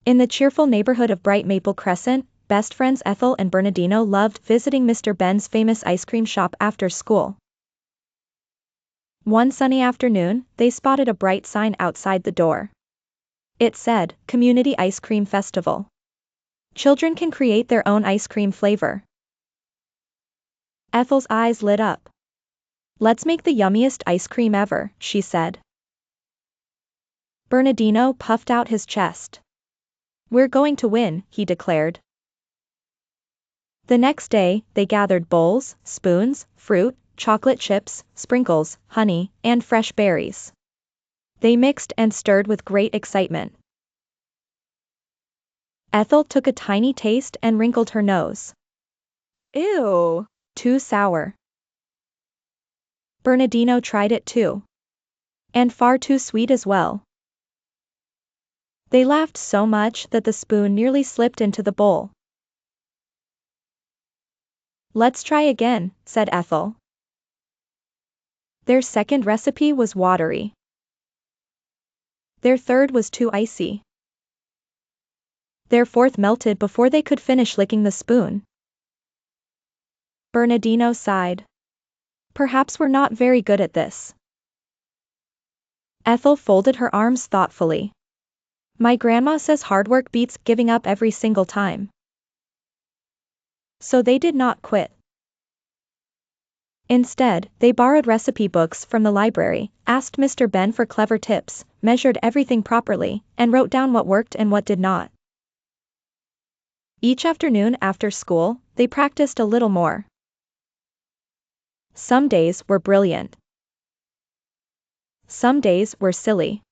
In the cheerful neighborhood of Bright Maple Crescent, best friends Ethel and Bernardino loved visiting Mr. Ben's famous ice cream shop after school. One sunny afternoon, they spotted a bright sign outside the door. It said, "Community Ice Cream Festival. Children can create their own ice cream flavor." Ethel's eyes lit up. "Let's make the yummiest ice cream ever," she said. Bernardino puffed out his chest. "We're going to win," he declared. The next day, they gathered bowls, spoons, fruit, chocolate chips, sprinkles, honey, and fresh berries. They mixed and stirred with great excitement. Ethel took a tiny taste and wrinkled her nose. "Ew, too sour." Bernardino tried it too. "And far too sweet as well." They laughed so much that the spoon nearly slipped into the bowl. "Let's try again," said Ethel. Their second recipe was watery. Their third was too icy. Their fourth melted before they could finish licking the spoon. Bernardino sighed. "Perhaps we're not very good at this." Ethel folded her arms thoughtfully. "My grandma says hard work beats giving up every single time." So they did not quit. Instead, they borrowed recipe books from the library, asked Mr. Ben for clever tips, measured everything properly, and wrote down what worked and what did not. Each afternoon after school, they practiced a little more. Some days were brilliant. Some days were silly.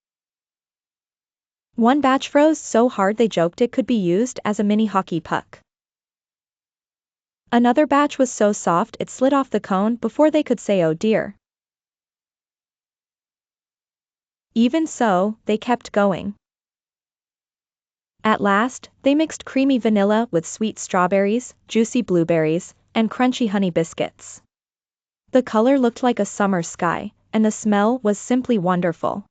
One batch froze so hard they joked it could be used as a mini hockey puck. Another batch was so soft it slid off the cone before they could say oh dear. Even so, they kept going. At last, they mixed creamy vanilla with sweet strawberries, juicy blueberries, and crunchy honey biscuits. The color looked like a summer sky, and the smell was simply wonderful.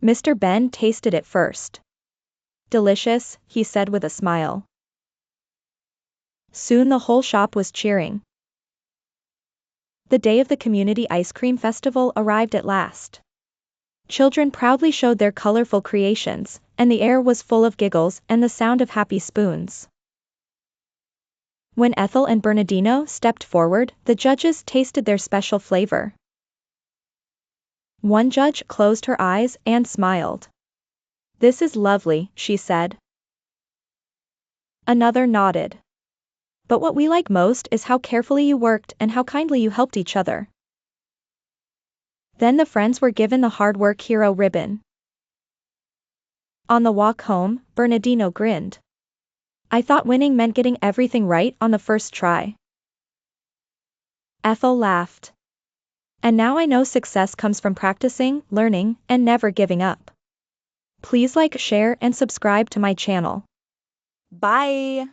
Mr. Ben tasted it first. "Delicious," he said with a smile. Soon the whole shop was cheering. The day of the Community Ice Cream Festival arrived at last. Children proudly showed their colorful creations, and the air was full of giggles and the sound of happy spoons. When Ethel and Bernardino stepped forward, the judges tasted their special flavor. One judge closed her eyes and smiled. "This is lovely," she said. Another nodded. "But what we like most is how carefully you worked and how kindly you helped each other." Then the friends were given the Hard Work Hero ribbon. On the walk home, Bernardino grinned. "I thought winning meant getting everything right on the first try." Ethel laughed. "And now I know success comes from practicing, learning, and never giving up." Please like, share, and subscribe to my channel. Bye!